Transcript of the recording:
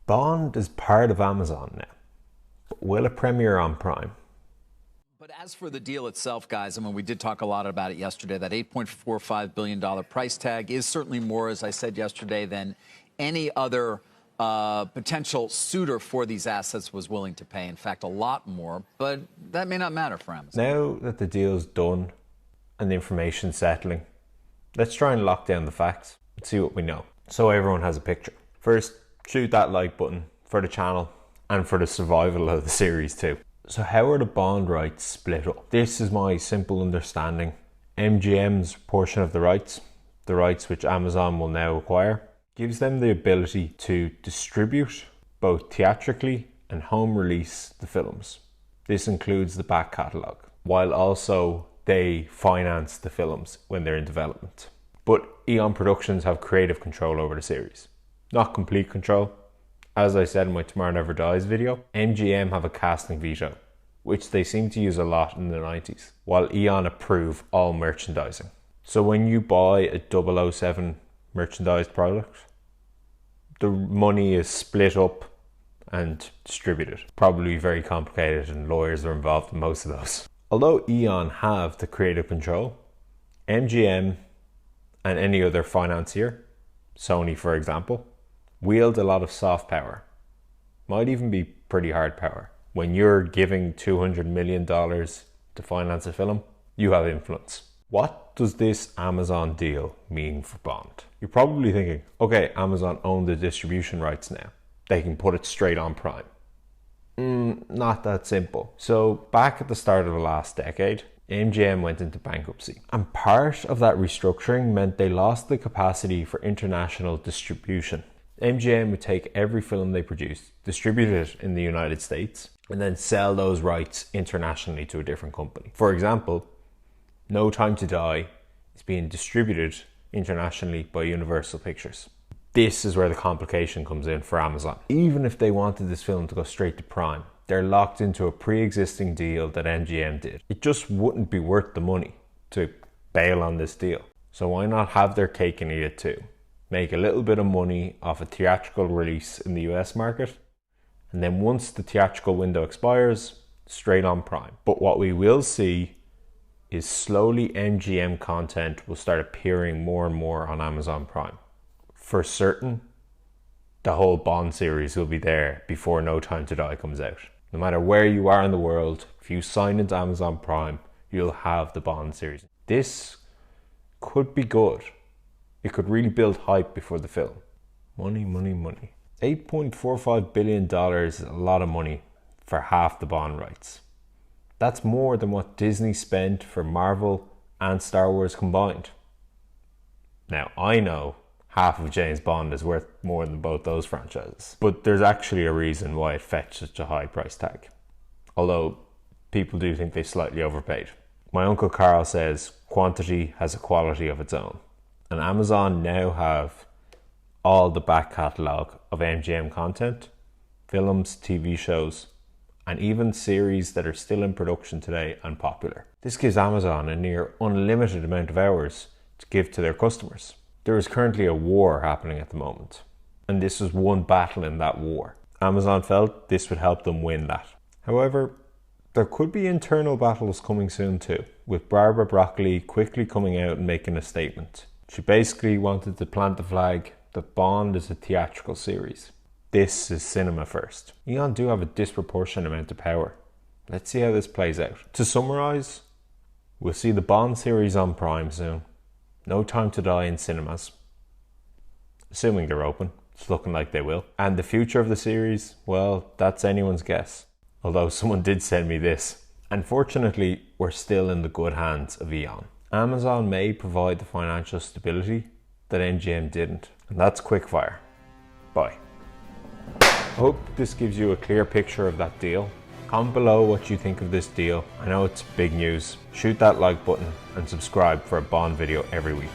Bond is part of Amazon now, but will it premiere on Prime? But as for the deal itself, guys, I mean, we did talk a lot about it yesterday. That $8.45 billion price tag is certainly more, as I said yesterday, than any other potential suitor for these assets was willing to pay. In fact, a lot more, but that may not matter for Amazon. Now that the deal's done and the information's settling, let's try and lock down the facts and see what we know, so everyone has a picture. First, shoot that like button for the channel and for the survival of the series too. So how are the Bond rights split up? This is my simple understanding. MGM's portion of the rights which Amazon will now acquire, gives them the ability to distribute both theatrically and home release the films. This includes the back catalogue, while also they finance the films when they're in development. But Eon Productions have creative control over the series. Not complete control. As I said in my Tomorrow Never Dies video, MGM have a casting veto, which they seem to use a lot in the 90s, while Eon approve all merchandising. So when you buy a 007 merchandised product, the money is split up and distributed. Probably very complicated, and lawyers are involved in most of those. Although Eon have the creative control, MGM and any other financier, Sony for example, wield a lot of soft power. Might even be pretty hard power. When you're giving $200 million to finance a film, you have influence. What does this Amazon deal mean for Bond? You're probably thinking, okay, Amazon own the distribution rights now. They can put it straight on Prime. Not that simple. So back at the start of the last decade, MGM went into bankruptcy. And part of that restructuring meant they lost the capacity for international distribution. MGM would take every film they produced, distribute it in the United States, and then sell those rights internationally to a different company. For example, No Time to Die is being distributed internationally by Universal Pictures. This is where the complication comes in for Amazon. Even if they wanted this film to go straight to Prime, they're locked into a pre-existing deal that MGM did. It just wouldn't be worth the money to bail on this deal. So why not have their cake and eat it too? Make a little bit of money off a theatrical release in the US market, and then once the theatrical window expires, straight on Prime. But what we will see is slowly MGM content will start appearing more and more on Amazon Prime. For certain, the whole Bond series will be there before No Time to Die comes out. No matter where you are in the world, if you sign into Amazon Prime, you'll have the Bond series. This could be good. It could really build hype before the film. Money, money, money. $8.45 billion is a lot of money for half the Bond rights. That's more than what Disney spent for Marvel and Star Wars combined. Now, I know half of James Bond is worth more than both those franchises, but there's actually a reason why it fetched such a high price tag. Although, people do think they slightly overpaid. My Uncle Carl says quantity has a quality of its own. And Amazon now have all the back catalogue of MGM content, films, TV shows, and even series that are still in production today and popular. This gives Amazon a near unlimited amount of hours to give to their customers. There is currently a war happening at the moment, and this was one battle in that war. Amazon felt this would help them win that. However, there could be internal battles coming soon too, with Barbara Broccoli quickly coming out and making a statement. She basically wanted to plant the flag that Bond is a theatrical series. This is cinema first. Eon do have a disproportionate amount of power. Let's see how this plays out. To summarise, we'll see the Bond series on Prime soon. No Time to Die in cinemas. Assuming they're open. It's looking like they will. And the future of the series, well, that's anyone's guess. Although someone did send me this. Unfortunately, we're still in the good hands of Eon. Amazon may provide the financial stability that MGM didn't. And that's quickfire. Bye. I hope this gives you a clear picture of that deal. Comment below what you think of this deal. I know it's big news. Shoot that like button and subscribe for a Bond video every week.